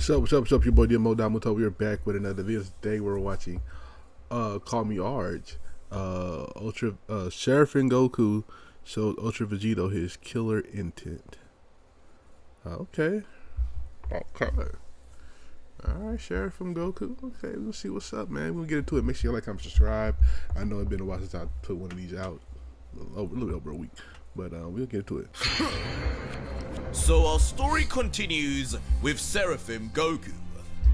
What's up, your boy Domuto. We're back with another video. Today we're watching CallMeARJ. Seraphim Goku showed Ultra Vegito his killer intent. Okay. Alright, Seraphim Goku. Okay, we'll see what's up, man. We'll get into it. Make sure you like, comment, subscribe. I know it's been a while since I put one of these out. A little bit over a week. But we'll get into it. So our story continues with Seraphim Goku,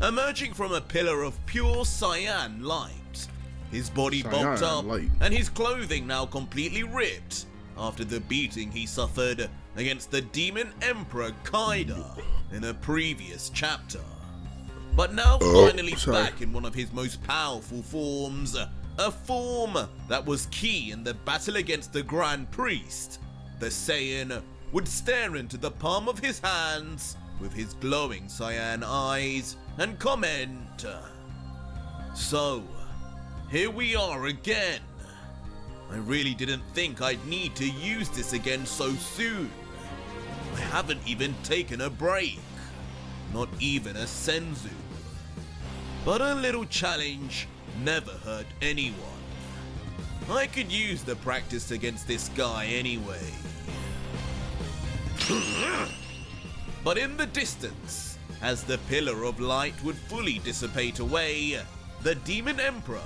emerging from a pillar of pure cyan light. His body bulked up and his clothing now completely ripped after the beating he suffered against the Demon Emperor Kaiba in a previous chapter. But now finally back in one of his most powerful forms, a form that was key in the battle against the Grand Priest. The Saiyan would stare into the palm of his hands with his glowing cyan eyes and comment, "So, here we are again. I really didn't think I'd need to use this again so soon. I haven't even taken a break, not even a senzu. But a little challenge never hurt anyone. I could use the practice against this guy anyway." But in the distance, as the pillar of light would fully dissipate away, the Demon Emperor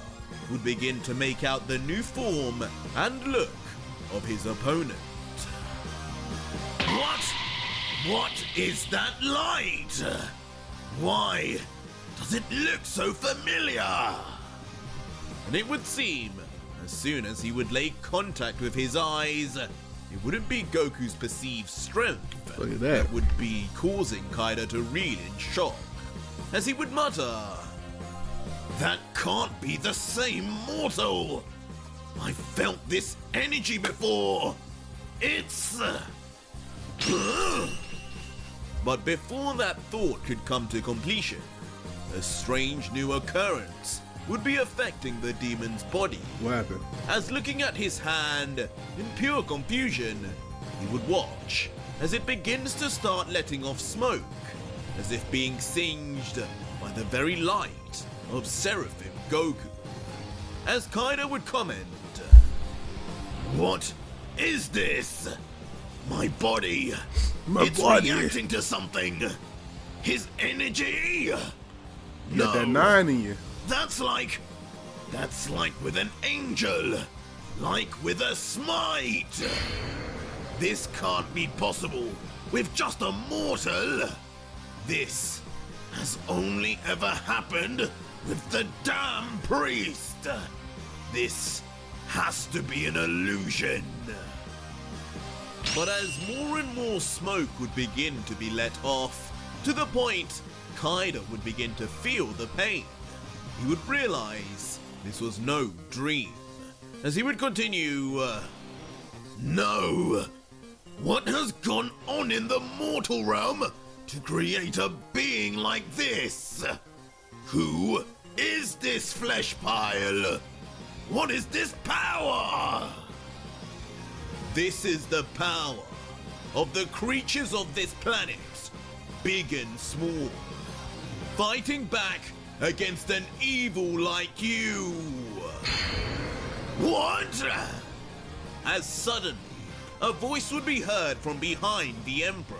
would begin to make out the new form and look of his opponent. What is that light? Why does it look so familiar? And it would seem, as soon as he would lay contact with his eyes, it wouldn't be Goku's perceived strength that would be causing Kaiba to reel in shock, as he would mutter, "That can't be the same mortal! I felt this energy before! It's..." But before that thought could come to completion, a strange new occurrence would be affecting the demon's body. What happened? As looking at his hand in pure confusion, he would watch as it begins to start letting off smoke, as if being singed by the very light of Seraphim Goku. As Kaiba would comment, "What is this? My body, it's reacting to something. His energy. You got that 9 in you. That's like with an angel, like with a smite. This can't be possible with just a mortal. This has only ever happened with the damn priest. This has to be an illusion." But as more and more smoke would begin to be let off, to the point Kaiba would begin to feel the pain, he would realize this was no dream, as he would continue, "No! What has gone on in the mortal realm to create a being like this? Who is this flesh pile? What is this power? This is the power of the creatures of this planet, big and small, fighting back against an evil like you." What? As suddenly, a voice would be heard from behind the Emperor,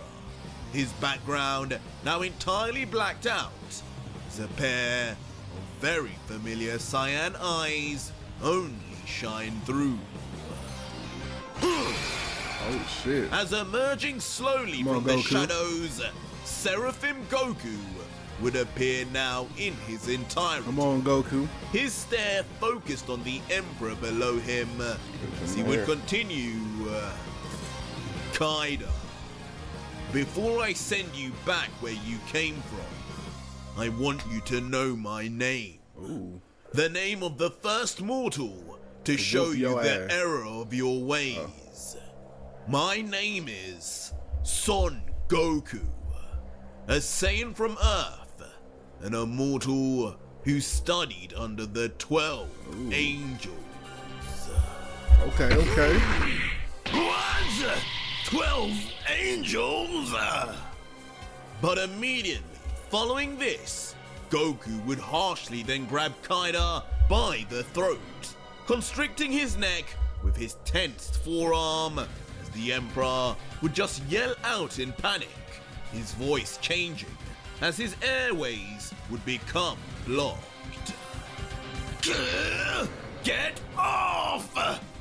his background now entirely blacked out, as a pair of very familiar cyan eyes only shine through. Oh shit. As emerging slowly from the shadows, Seraphim Goku would appear now in his entirety. Come on, Goku. His stare focused on the Emperor below him, as he would continue, "Kaiba, before I send you back where you came from, I want you to know my name. Ooh. The name of the first mortal to show you the error of your ways. My name is Son Goku, a Saiyan from Earth, and a mortal who studied under the 12 angels." Okay. What? 12 angels? But immediately, Following this, Goku would harshly then grab Kaida by the throat, constricting his neck with his tensed forearm, as the Emperor would just yell out in panic, his voice changing as his airways would become blocked. Get off!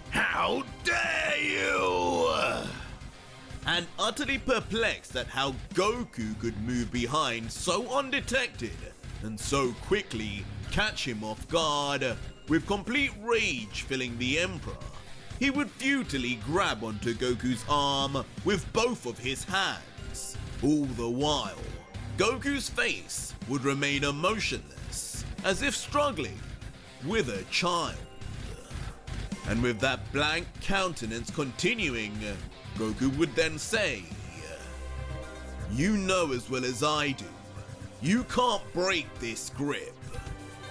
How dare you! And utterly perplexed at how Goku could move behind so undetected and so quickly catch him off guard, with complete rage filling the Emperor, he would futilely grab onto Goku's arm with both of his hands. All the while, Goku's face would remain emotionless, as if struggling with a child. And with that blank countenance continuing, Goku would then say, "You know as well as I do, you can't break this grip,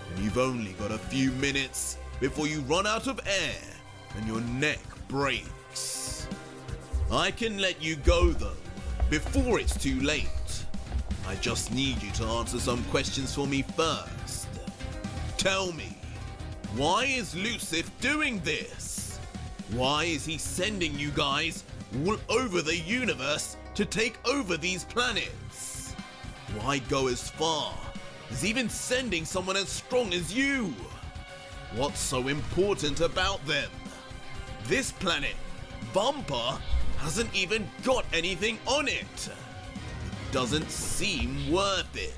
and you've only got a few minutes before you run out of air and your neck breaks. I can let you go though, before it's too late. I just need you to answer some questions for me first. Tell me, why is Lucif doing this? Why is he sending you guys all over the universe to take over these planets? Why go as far as even sending someone as strong as you? What's so important about them? This planet, Bumper, hasn't even got anything on it. It doesn't seem worth it.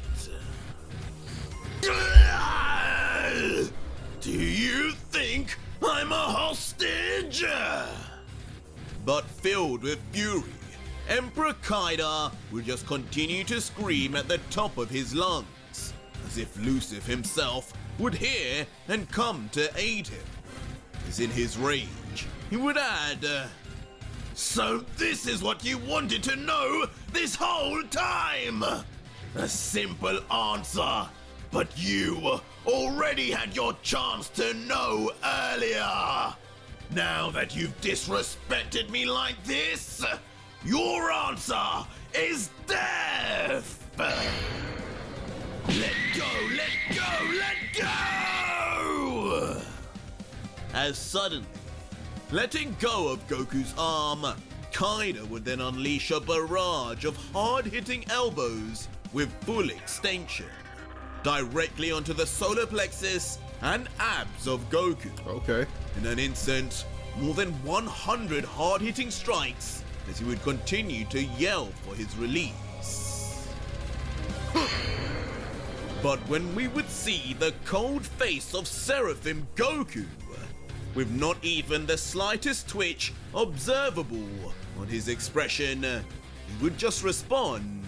Do you think I'm a hostage?" But filled with fury, Emperor Kaida would just continue to scream at the top of his lungs, as if Lucif himself would hear and come to aid him. As in his rage, he would add, "So this is what you wanted to know this whole time? A simple answer, but you already had your chance to know earlier. Now that you've disrespected me like this, your answer is death! Let go, let go, let go!" As suddenly, letting go of Goku's arm, Kaida would then unleash a barrage of hard-hitting elbows with full extension, directly onto the solar plexus and abs of Goku. Okay. In an instant, more than 100 hard-hitting strikes as he would continue to yell for his release. But when we would see the cold face of Seraphim Goku, with not even the slightest twitch observable on his expression, he would just respond,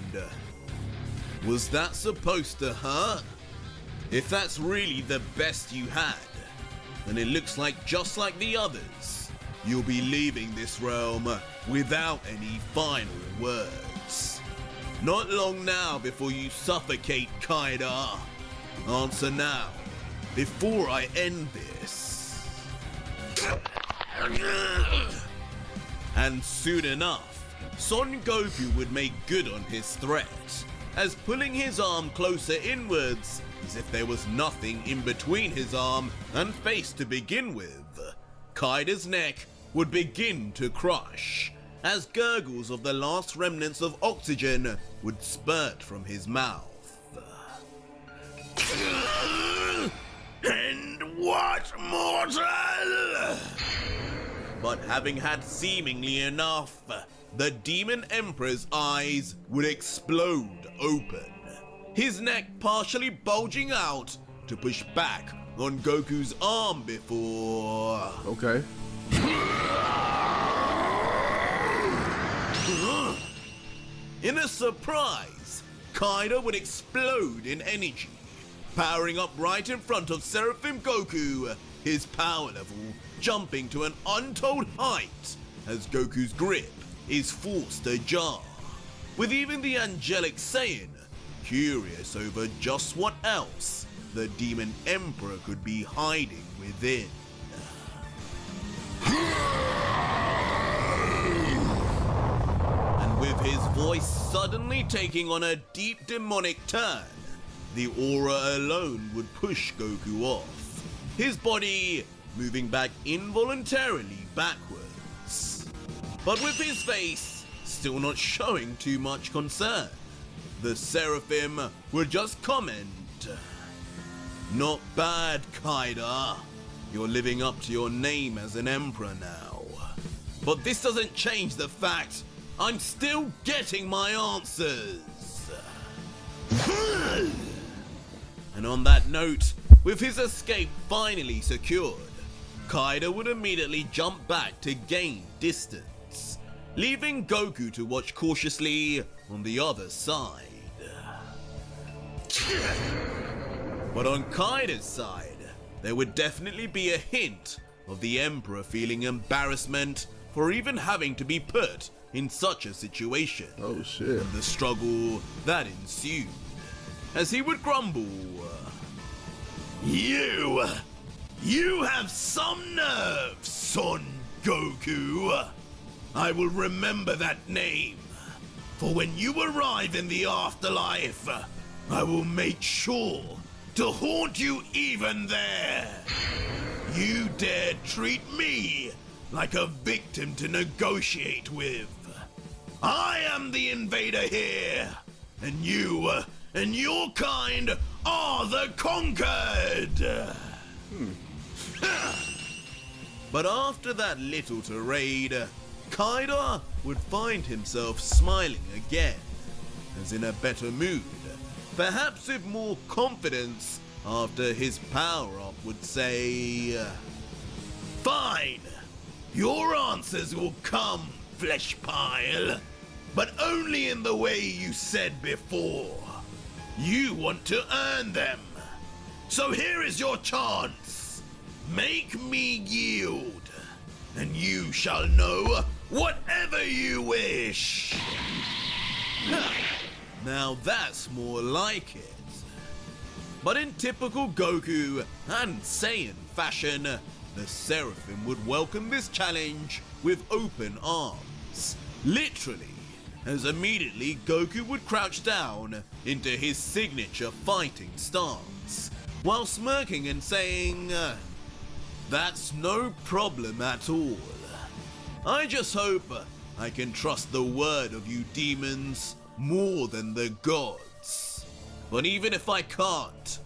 "Was that supposed to hurt? If that's really the best you had, then it looks like just like the others, you'll be leaving this realm without any final words. Not long now before you suffocate, Kaida. Answer now, before I end this." And soon enough, Son Goku would make good on his threat, as pulling his arm closer inwards, as if there was nothing in between his arm and face to begin with, Kaida's neck would begin to crush, as gurgles of the last remnants of oxygen would spurt from his mouth. "And what, mortal?" But having had seemingly enough, the Demon Emperor's eyes would explode open, his neck partially bulging out to push back on Goku's arm before... Okay. In a surprise, Kaida would explode in energy, powering up right in front of Seraphim Goku, his power level jumping to an untold height as Goku's grip is forced ajar, with even the angelic Saiyan curious over just what else the Demon Emperor could be hiding within. And with his voice suddenly taking on a deep demonic turn. The aura alone would push Goku off, his body moving back involuntarily backwards. But with his face still not showing too much concern, the Seraphim would just comment, "Not bad, Kaida. You're living up to your name as an emperor now. But this doesn't change the fact I'm still getting my answers." And on that note, with his escape finally secured, Kaida would immediately jump back to gain distance, leaving Goku to watch cautiously on the other side. But on Kaida's side, there would definitely be a hint of the Emperor feeling embarrassment for even having to be put in such a situation. Oh shit. And the struggle that ensued, as he would grumble, You have some nerve, Son Goku. I will remember that name, for when you arrive in the afterlife, I will make sure to haunt you even there. You dare treat me like a victim to negotiate with. I am the invader here, and you and your kind are the conquered. But after that little tirade, Kaida would find himself smiling again, as in a better mood, perhaps with more confidence after his power-up would say, "Fine, your answers will come, flesh pile, but only in the way you said before. You want to earn them. So here is your chance. Make me yield, and you shall know whatever you wish." Now that's more like it. But in typical Goku and Saiyan fashion, the Seraphim would welcome this challenge with open arms. Literally, as immediately Goku would crouch down into his signature fighting stance, while smirking and saying, "That's no problem at all. I just hope I can trust the word of you demons more than the gods. But even if I can't,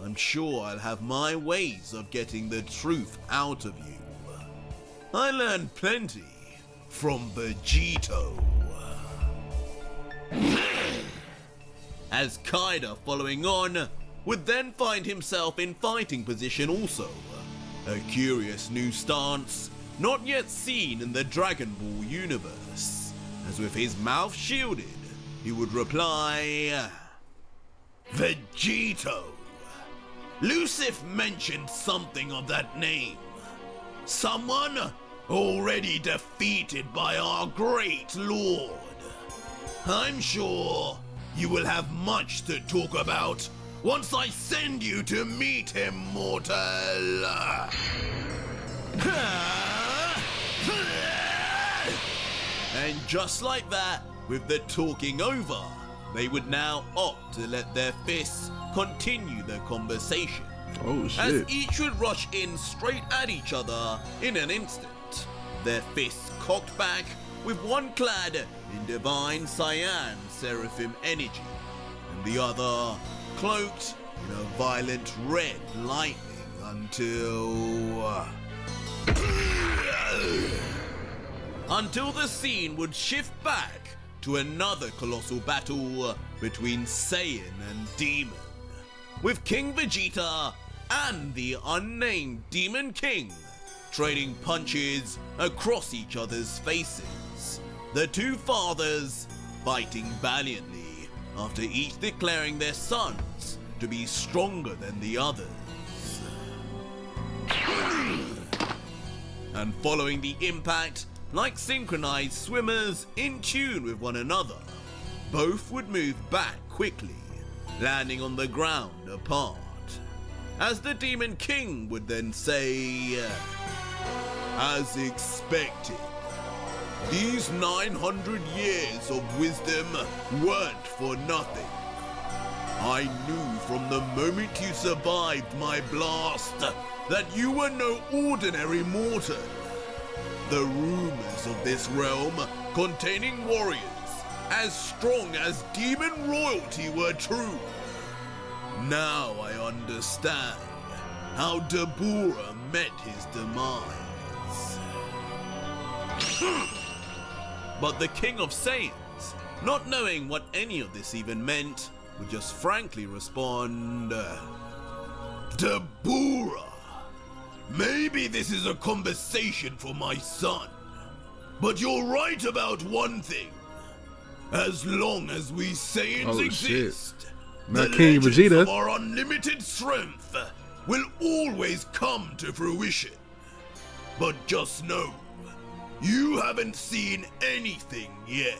I'm sure I'll have my ways of getting the truth out of you. I learned plenty from Vegito." As Kaida, following on, would then find himself in fighting position also. A curious new stance, not yet seen in the Dragon Ball universe, as with his mouth shielded, he would reply, "Vegito. Lucif mentioned something of that name. Someone already defeated by our great lord. I'm sure you will have much to talk about once I send you to meet him, mortal." And just like that, with the talking over, they would now opt to let their fists continue the conversation. Oh shit. As each would rush in straight at each other in an instant, their fists cocked back, with one clad in divine cyan seraphim energy, and the other cloaked in a violent red lightning until the scene would shift back to another colossal battle between Saiyan and Demon, with King Vegeta and the unnamed Demon King trading punches across each other's faces, the two fathers fighting valiantly after each declaring their sons to be stronger than the others. And following the impact, like synchronized swimmers in tune with one another, both would move back quickly, landing on the ground apart, as the Demon King would then say, "As expected, These 900 years of wisdom weren't for nothing. I knew from the moment you survived my blast that you were no ordinary mortal. The rumors of this realm containing warriors as strong as demon royalty were true. Now I understand how Dabura met his demise. But the King of Saiyans, not knowing what any of this even meant, would just frankly respond, Dabura, maybe this is a conversation for my son, but you're right about one thing. As long as we Saiyans exist, not the King legends Vegeta of our unlimited strength will always come to fruition. But just know, you haven't seen anything yet.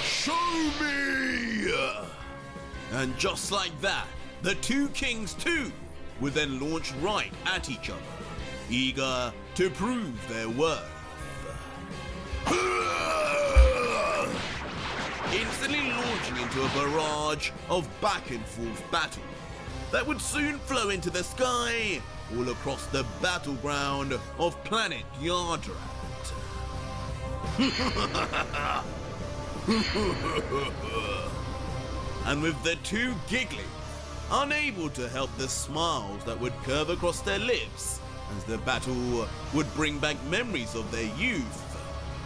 Show me! And just like that, the two kings too would then launch right at each other, eager to prove their worth. Instantly launching into a barrage of back and forth battle that would soon flow into the sky all across the battleground of planet Yardrat. And with the two giggling, unable to help the smiles that would curve across their lips as the battle would bring back memories of their youth,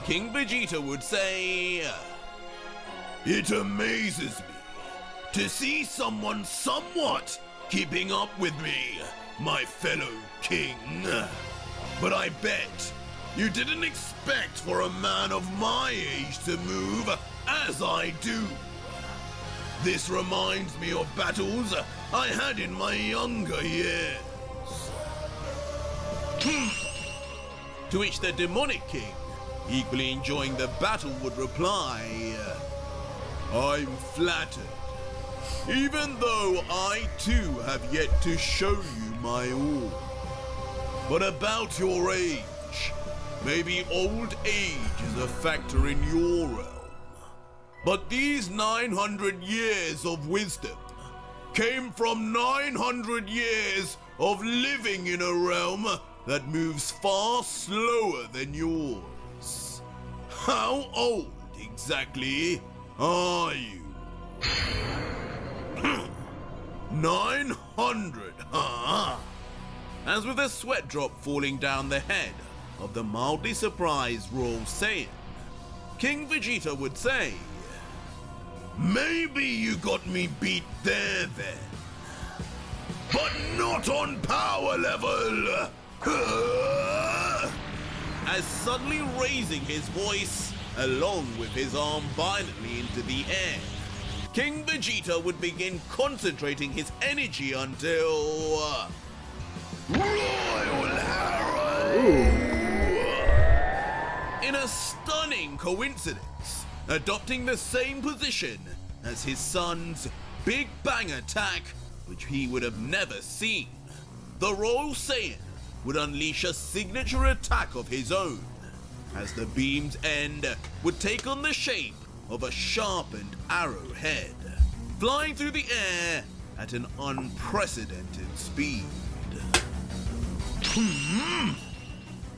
King Vegeta would say, "It amazes me to see someone somewhat keeping up with me, my fellow king. But I bet you didn't expect for a man of my age to move as I do. This reminds me of battles I had in my younger years." To which the demonic king, equally enjoying the battle, would reply, "I'm flattered, even though I too have yet to show you my all. But about your age, maybe old age is a factor in your realm. But these 900 years of wisdom came from 900 years of living in a realm that moves far slower than yours. How old exactly are you?" 900, huh? As with a sweat drop falling down the head of the mildly surprised Royal Saiyan, King Vegeta would say, "Maybe you got me beat there then, but not on power level." As suddenly raising his voice along with his arm violently into the air, King Vegeta would begin concentrating his energy until Royal Arrow! In a stunning coincidence, adopting the same position as his son's Big Bang attack, which he would have never seen, the Royal Saiyan would unleash a signature attack of his own, as the beam's end would take on the shape of a sharpened arrowhead, flying through the air at an unprecedented speed.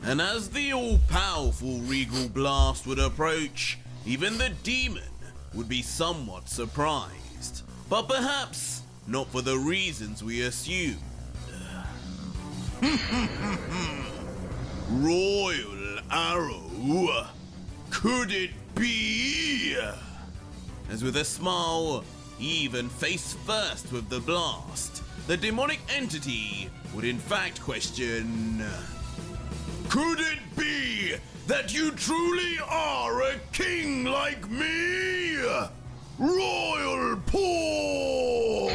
And as the all-powerful regal blast would approach, even the demon would be somewhat surprised, but perhaps not for the reasons we assumed. Royal Arrow, could it be? As with a smile, even face first with the blast, the demonic entity would in fact question, "Could it be that you truly are a king like me? Royal Paw!"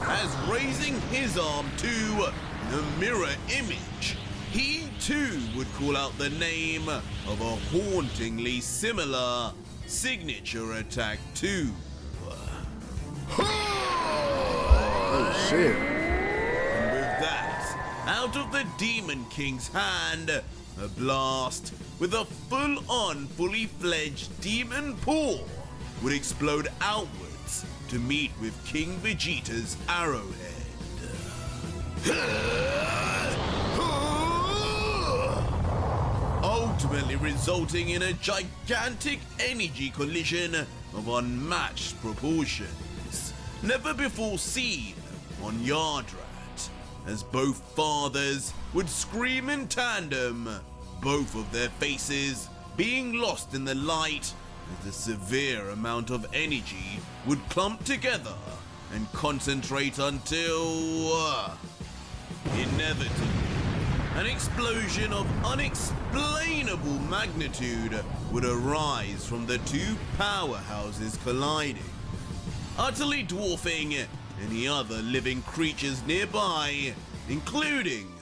As raising his arm to the mirror image, he too would call out the name of a hauntingly similar signature attack too. Oh shit. And with that, out of the Demon King's hand, a blast with a full-on, fully fledged demon paw would explode outwards to meet with King Vegeta's arrowhead. Ultimately resulting in a gigantic energy collision of unmatched proportions, never before seen on Yardrat, as both fathers would scream in tandem, both of their faces being lost in the light as a severe amount of energy would clump together and concentrate until, inevitably, an explosion of unexplainable magnitude would arise from the two powerhouses colliding, utterly dwarfing any other living creatures nearby, including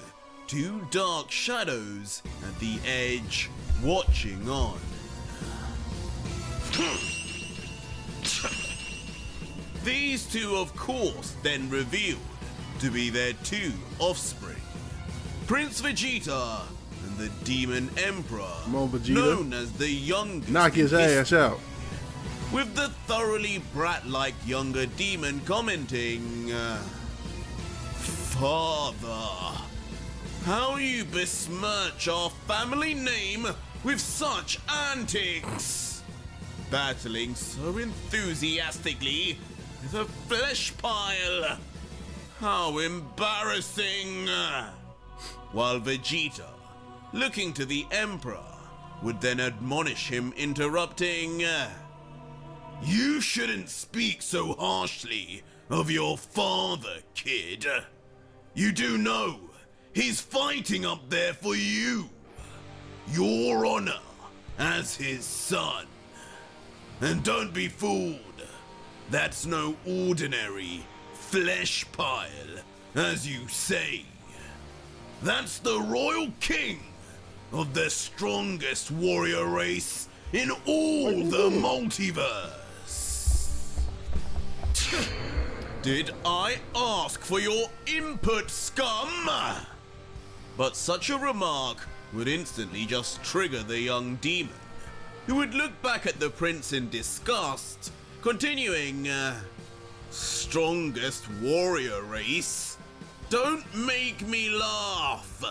two dark shadows at the edge watching on. These two, of course, then revealed to be their two offspring, Prince Vegeta and the Demon Emperor, Come on, Vegeta. known as the youngest. Knock his in ass out. with the thoroughly brat-like younger demon commenting, "Father, how you besmirch our family name with such antics!" Battling so enthusiastically with a flesh pile. How embarrassing! While Vegeta, looking to the Emperor, would then admonish him, interrupting, "You shouldn't speak so harshly of your father, kid. You do know he's fighting up there for you, your honor as his son. And don't be fooled, that's no ordinary flesh pile, as you say. That's the royal king of the strongest warrior race in all the multiverse. Did I ask for your input, scum?" But such a remark would instantly just trigger the young demon, who would look back at the prince in disgust, continuing, "Strongest warrior race? Don't make me laugh.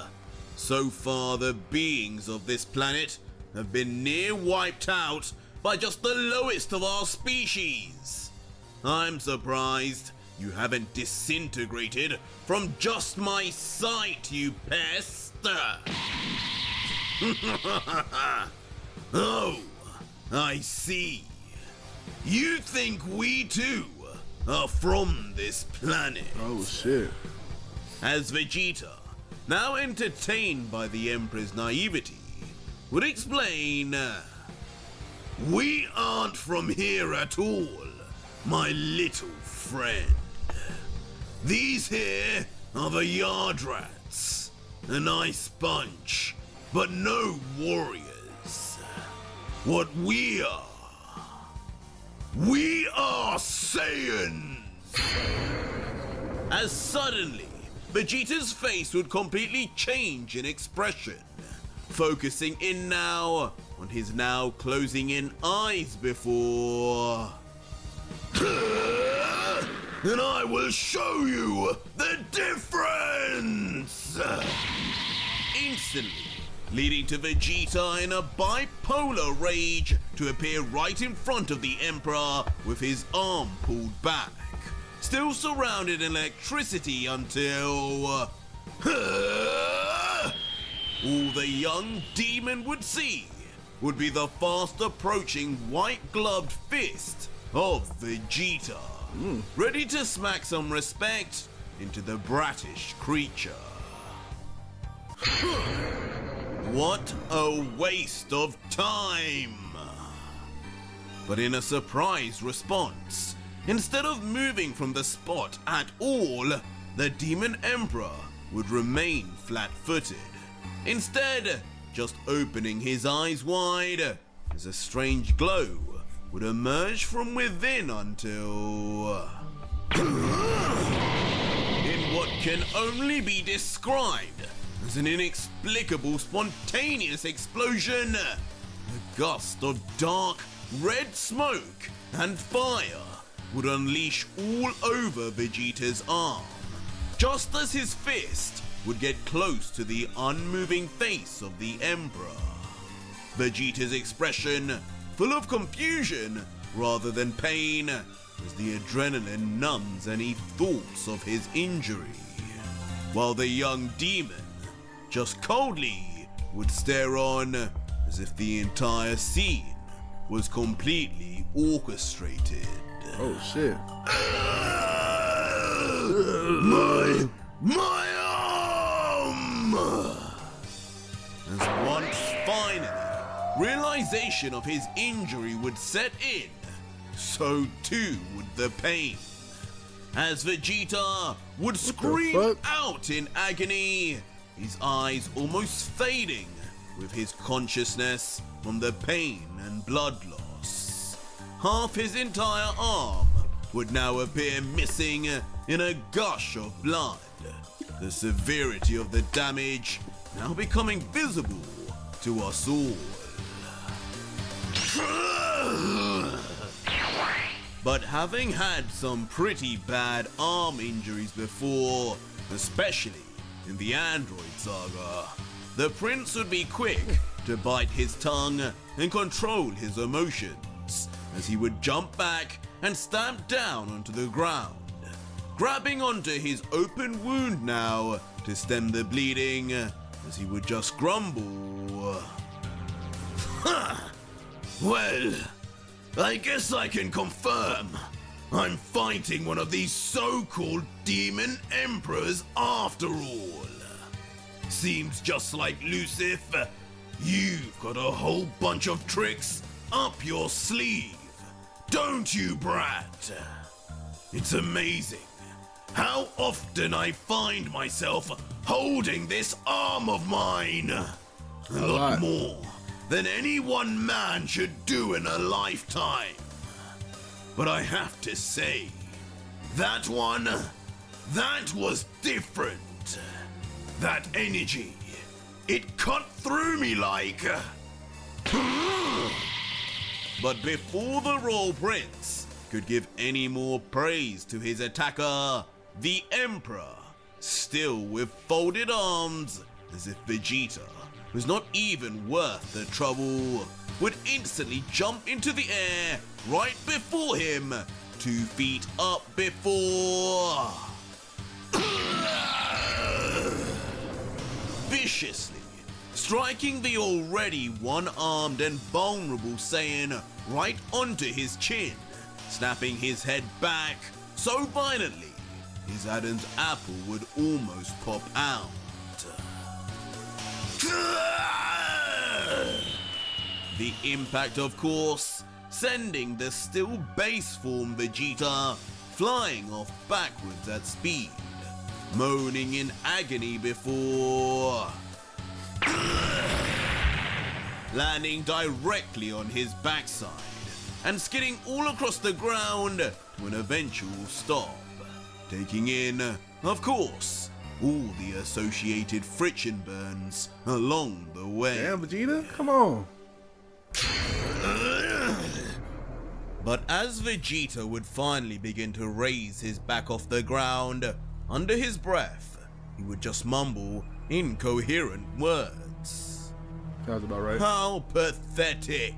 So far, the beings of this planet have been near wiped out by just the lowest of our species. I'm surprised you haven't disintegrated from just my sight, you pest." Oh, I see. You think we too are from this planet. Oh shit. As Vegeta, now entertained by the Emperor's naivety, would explain, "We aren't from here at all, my little friend. These here are the Yardrats, a nice bunch, but no warriors. What we are Saiyans." As suddenly, Vegeta's face would completely change in expression, focusing in now on his now closing in eyes before, "And I will show you the difference!" Instantly, leading to Vegeta in a bipolar rage to appear right in front of the Emperor with his arm pulled back, still surrounded in electricity until all the young demon would see would be the fast approaching white-gloved fist of Vegeta, ready to smack some respect into the brattish creature. What a waste of time! But in a surprise response, instead of moving from the spot at all, the Demon Emperor would remain flat-footed, instead just opening his eyes wide as a strange glow would emerge from within until, in what can only be described as an inexplicable spontaneous explosion. A gust of dark red smoke and fire would unleash all over Vegeta's arm, just as his fist would get close to the unmoving face of the Emperor. Vegeta's expression, full of confusion rather than pain, as the adrenaline numbs any thoughts of his injury, while the young demon just coldly would stare on as if the entire scene was completely orchestrated. Oh shit. My arm! As once finally realization of his injury would set in, so too would the pain, as Vegeta would scream out in agony, his eyes almost fading with his consciousness from the pain and blood loss. Half his entire arm would now appear missing in a gush of blood, the severity of the damage now becoming visible to us all. But having had some pretty bad arm injuries before, especially in the Android saga, the prince would be quick to bite his tongue and control his emotions, as he would jump back and stamp down onto the ground, grabbing onto his open wound now to stem the bleeding, as he would just grumble. Well, I guess I can confirm I'm fighting one of these so-called demon emperors after all. Seems just like Lucifer, you've got a whole bunch of tricks up your sleeve, don't you, brat? It's amazing how often I find myself holding this arm of mine. A lot more than any one man should do in a lifetime. But I have to say, that was different. That energy, it cut through me like... But before the Royal Prince could give any more praise to his attacker, the Emperor, still with folded arms, as if Vegeta was not even worth the trouble, would instantly jump into the air right before him, 2 feet up before... viciously striking the already one-armed and vulnerable Saiyan right onto his chin, snapping his head back so violently his Adam's apple would almost pop out. The impact, of course, sending the still base form Vegeta flying off backwards at speed, moaning in agony before landing directly on his backside and skidding all across the ground to an eventual stop, taking in, of course, all the associated friction burns along the way. Damn, Vegeta, come on. But as Vegeta would finally begin to raise his back off the ground, under his breath, he would just mumble incoherent words. Sounds about right. How pathetic.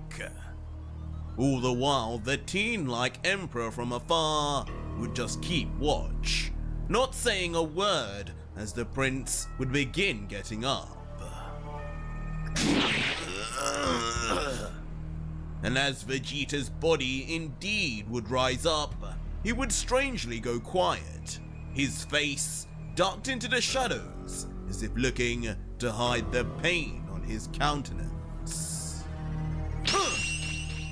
All the while, the teen-like Emperor from afar would just keep watch, not saying a word as the prince would begin getting up. And as Vegeta's body indeed would rise up, he would strangely go quiet, his face ducked into the shadows as if looking to hide the pain on his countenance.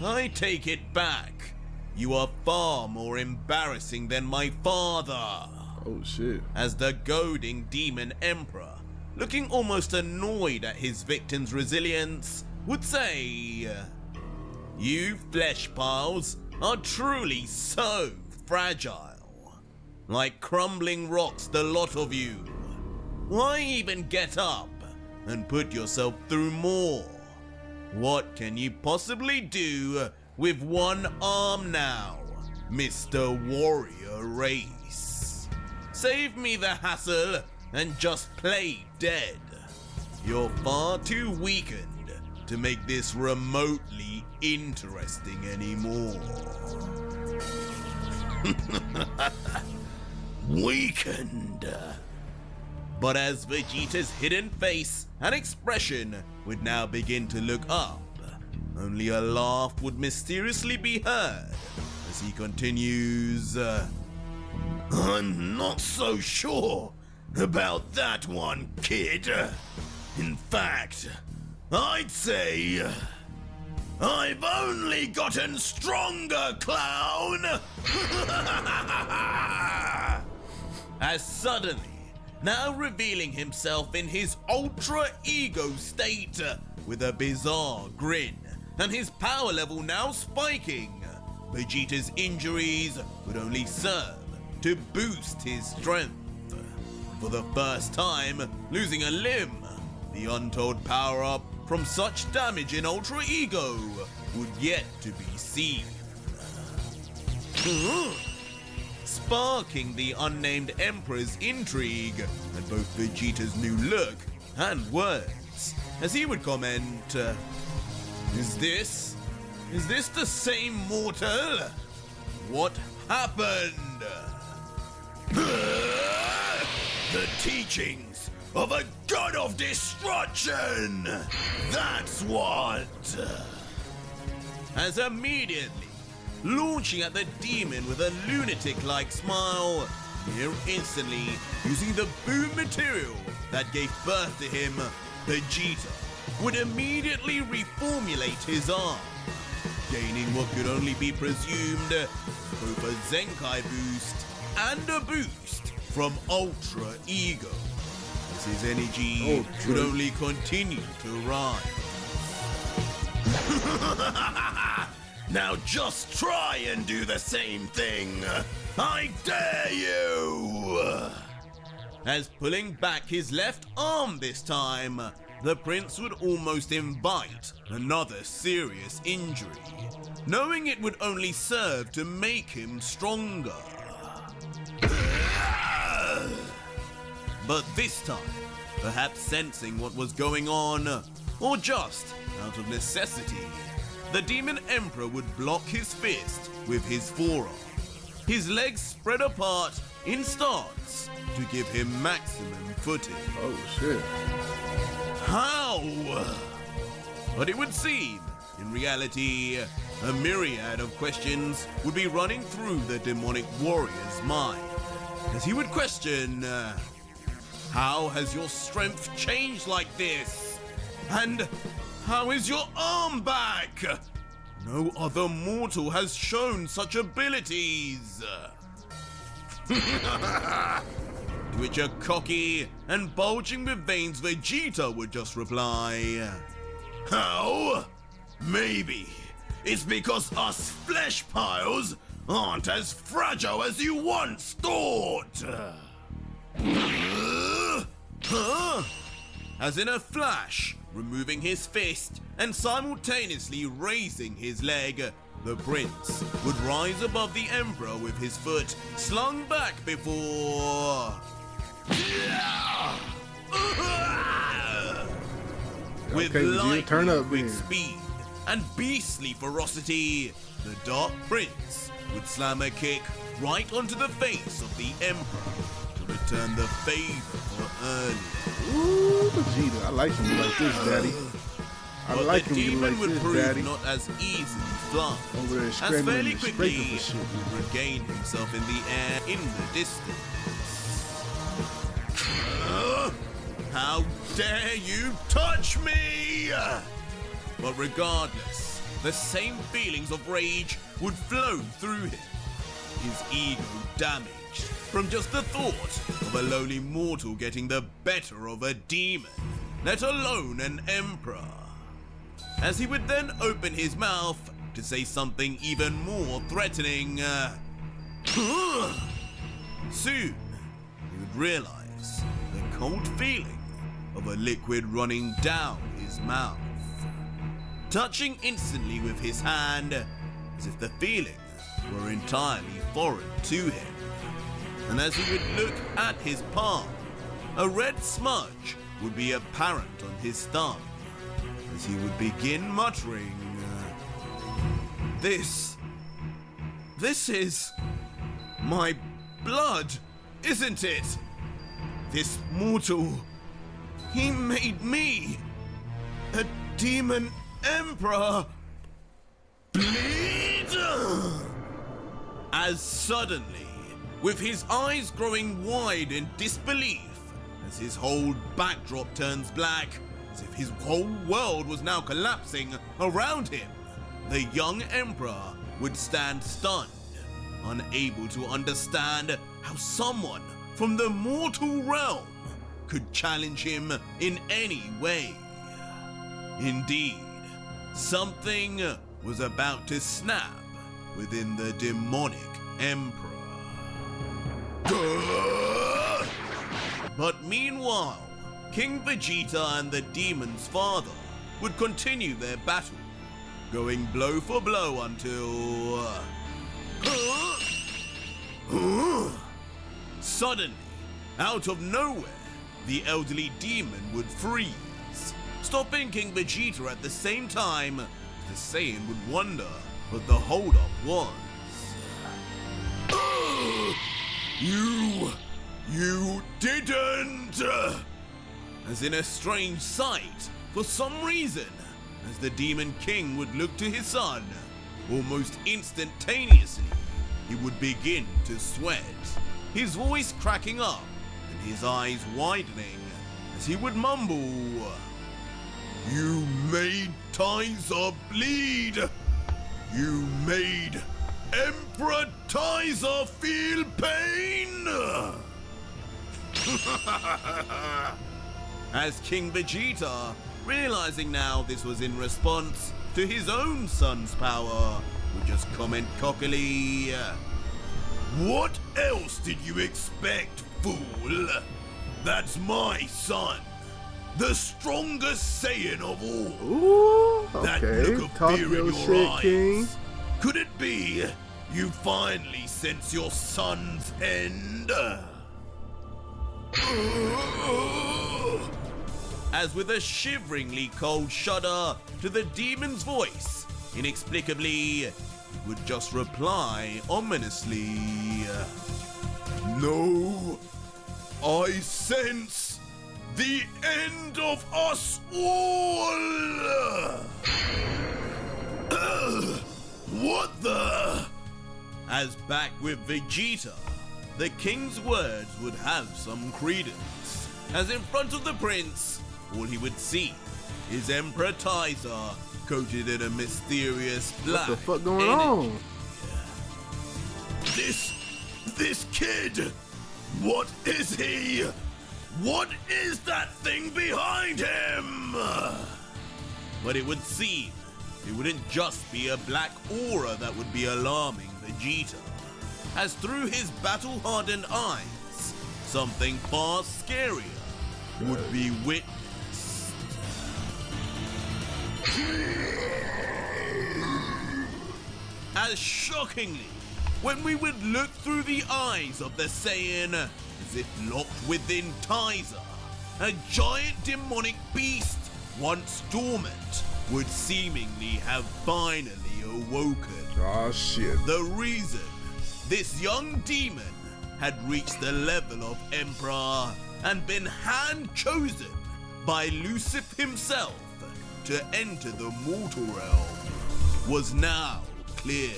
I take it back. You are far more embarrassing than my father. Oh shit. As the goading demon emperor, looking almost annoyed at his victim's resilience, would say, "You flesh piles are truly so fragile." like crumbling rocks, the lot of you. Why even get up and put yourself through more? What can you possibly do with one arm now, Mr. Warrior Race? Save me the hassle and just play dead. You're far too weakened to make this remotely interesting anymore. Weakened. But as Vegeta's hidden face and expression would now begin to look up, only a laugh would mysteriously be heard as he continues, I'm not so sure about that one, kid. In fact, I'd say I've only gotten stronger, clown! As suddenly, now revealing himself in his ultra ego state with a bizarre grin and his power level now spiking, Vegeta's injuries would only serve to boost his strength. For the first time, losing a limb, the untold power-up from such damage in Ultra Ego would yet to be seen. Sparking the unnamed Emperor's intrigue at both Vegeta's new look and words, as he would comment, Is this the same mortal? What happened? The teachings of a god of destruction! That's what! As immediately, launching at the demon with a lunatic-like smile, near instantly using the boom material that gave birth to him, Vegeta would immediately reformulate his arm, gaining what could only be presumed both a Zenkai boost and a boost from Ultra Ego, as his energy would only continue to rise. Now just try and do the same thing! I dare you! As pulling back his left arm this time, the prince would almost invite another serious injury, knowing it would only serve to make him stronger. But this time, perhaps sensing what was going on, or just out of necessity, the Demon Emperor would block his fist with his forearm, his legs spread apart in stance to give him maximum footing. Oh shit. How? But it would seem, in reality, a myriad of questions would be running through the demonic warrior's mind, as he would question, how has your strength changed like this? And how is your arm back? No other mortal has shown such abilities. To which a cocky and bulging with veins Vegeta would just reply, how? Maybe it's because us flesh piles aren't as fragile as you once thought. As in a flash, removing his fist and simultaneously raising his leg, the prince would rise above the Emperor with his foot slung back before... With lightning-quick speed and beastly ferocity, the Dark Prince would slam a kick right onto the face of the Emperor to return the favor for earlier. Ooh, Vegeta, I like him like this, Daddy. But like the demon would prove Daddy. Not as easily flung, as fairly quickly would regain himself in the air in the distance. How dare you touch me! But regardless, the same feelings of rage would flow through him, his ego damaged from just the thought of a lowly mortal getting the better of a demon, let alone an emperor. As he would then open his mouth to say something even more threatening, Soon, he would realize the cold feeling of a liquid running down his mouth, touching instantly with his hand as if the feeling were entirely foreign to him. And as he would look at his palm, a red smudge would be apparent on his thumb as he would begin muttering, This is my blood, isn't it? This mortal, he made me a demon emperor bleed. As suddenly, with his eyes growing wide in disbelief, as his whole backdrop turns black, as if his whole world was now collapsing around him, the young emperor would stand stunned, unable to understand how someone from the mortal realm could challenge him in any way. Indeed, something was about to snap within the demonic emperor. But meanwhile, King Vegeta and the demon's father would continue their battle, going blow for blow until... Suddenly, out of nowhere, the elderly demon would freeze, stopping King Vegeta at the same time. The Saiyan would wonder what the holdup was. You didn't! As in a strange sight, for some reason, as the Demon King would look to his son, almost instantaneously, he would begin to sweat, his voice cracking up and his eyes widening as he would mumble, You made Tizer bleed! You made Emperor Tizer feel pain! As King Vegeta, realizing now this was in response to his own son's power, would just comment cockily, What else did you expect, fool? That's my son, the strongest Saiyan of all. Ooh, okay. That look of Talk fear in your your shit, eyes. King. Could it be you finally sense your son's end? As with a shiveringly cold shudder to the demon's voice, inexplicably, he would just reply ominously, No, I sense the end of us all! What the? As back with Vegeta, the king's words would have some credence, as in front of the prince, all he would see is Emperor Tizer coated in a mysterious black What the fuck going energy. on? This kid, what is he? What is that thing behind him? But it would seem it wouldn't just be a black aura that would be alarming Vegeta, as through his battle-hardened eyes, something far scarier would be witnessed. As shockingly, when we would look through the eyes of the Saiyan, as if locked within Tizer, a giant demonic beast, once dormant, would seemingly have finally awoken. Oh shit. The reason this young demon had reached the level of Emperor and been hand-chosen by Lucifer himself to enter the mortal realm was now clear.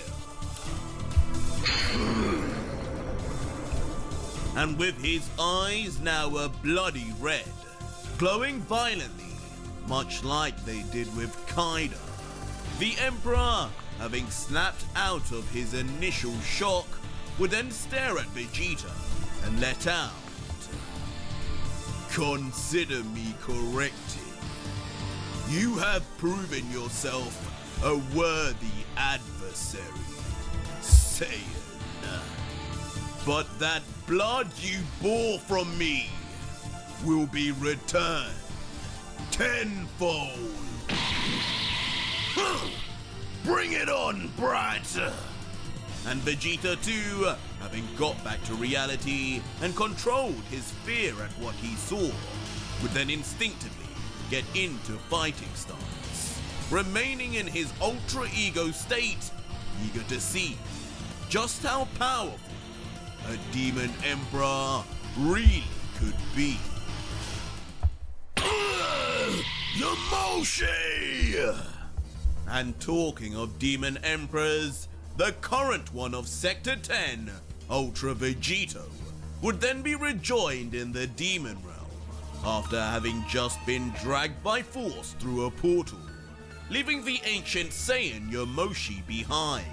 And with his eyes now a bloody red, glowing violently, much like they did with Kaido, the Emperor, having snapped out of his initial shock, would then stare at Vegeta and let out, Consider me corrected. You have proven yourself a worthy adversary, Saiyan. but that blood you bore from me will be returned tenfold. Bring it on, brat! And Vegeta too, having got back to reality and controlled his fear at what he saw, would then instinctively get into fighting stance, remaining in his ultra ego state, eager to see just how powerful a demon emperor really could be. Yamoshi! And talking of demon emperors, the current one of Sector 10, Ultra Vegito, would then be rejoined in the demon realm after having just been dragged by force through a portal, leaving the ancient Saiyan Yamoshi behind.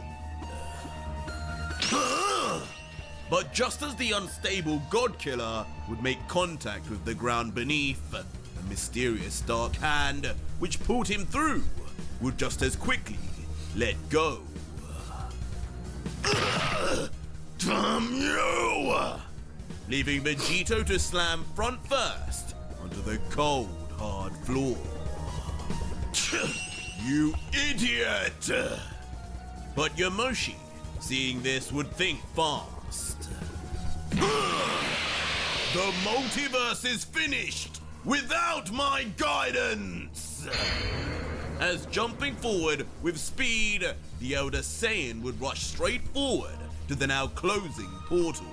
But just as the unstable God Killer would make contact with the ground beneath, a mysterious dark hand which pulled him through would just as quickly let go. Damn you! Leaving Vegito to slam front first onto the cold, hard floor. You idiot! But Yamoshi, seeing this, would think fast. The multiverse is finished without my guidance! As jumping forward with speed, the Elder Saiyan would rush straight forward to the now closing portal.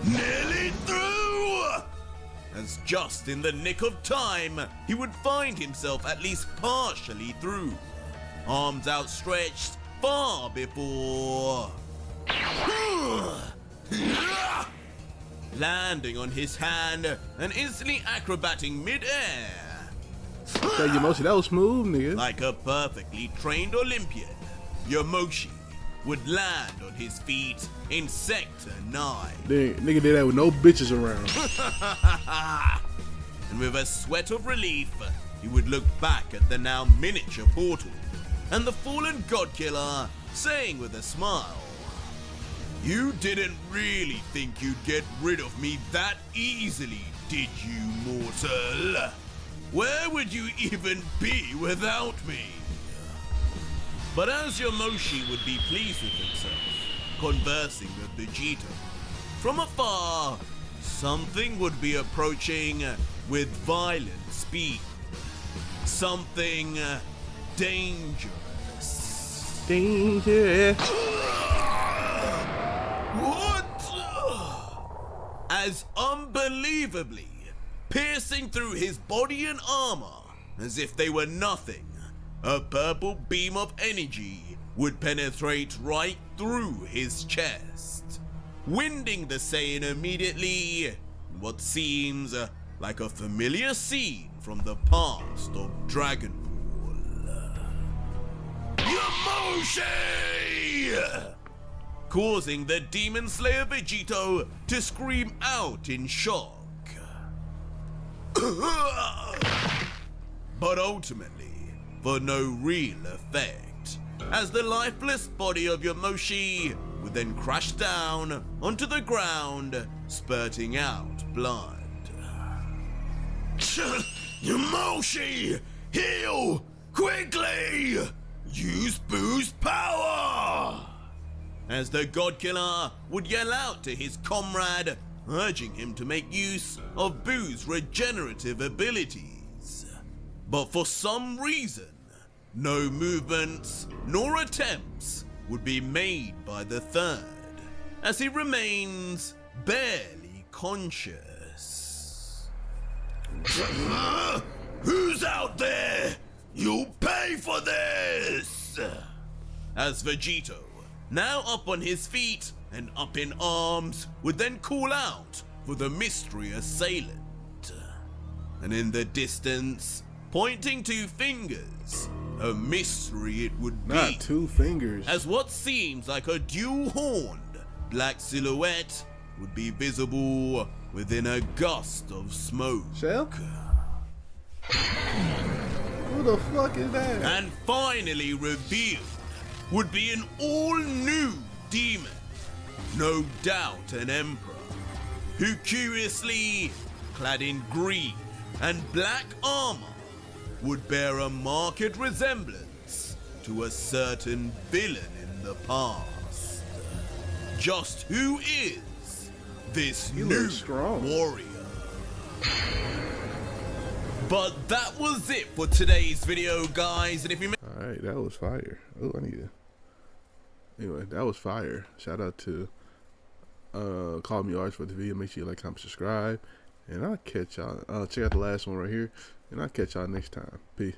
Nearly through! As just in the nick of time, he would find himself at least partially through, arms outstretched far before landing on his hand and instantly acrobating mid-air. Tell Yamoshi, that was smooth, nigga. Like a perfectly trained Olympian, Yamoshi would land on his feet in Sector 9. Nigga did that with no bitches around. And with a sweat of relief, he would look back at the now miniature portal and the fallen God Killer, saying with a smile, "You didn't really think you'd get rid of me that easily, did you, mortal? Where would you even be without me?" But as Yamoshi would be pleased with himself, conversing with Vegito, from afar, something would be approaching with violent speed. Something dangerous. Danger. What? As unbelievably piercing through his body and armor as if they were nothing, a purple beam of energy would penetrate right through his chest, winding the Saiyan immediately in what seems like a familiar scene from the past of Dragon Ball. Yamoshi! Causing the Demon Slayer Vegito to scream out in shock. But ultimately, for no real effect, as the lifeless body of Yamoshi would then crash down onto the ground, spurting out blood. Yamoshi! Heal! Quickly! Use Boo's power! As the God Killer would yell out to his comrade, urging him to make use of Boo's regenerative abilities. But for some reason, no movements nor attempts would be made by the third, as he remains barely conscious. Who's out there? You'll pay for this! As Vegito, now up on his feet and up in arms, would then call out for the mystery assailant. And in the distance, pointing two fingers, a mystery it would be. Not two fingers. As what seems like a dual-horned black silhouette would be visible within a gust of smoke. Shell? Who the fuck is that? And finally revealed would be an all-new demon, No doubt an emperor, who curiously, clad in green and black armor, would bear a marked resemblance to a certain villain in the past. Just who is this new warrior? But that was it for today's video, guys, and if you Alright, that was fire. Oh, I need to... Anyway, that was fire. Shout out to CallMeARJ for the video. Make sure you like, comment, subscribe. And I'll catch y'all. Check out the last one right here. And I'll catch y'all next time. Peace.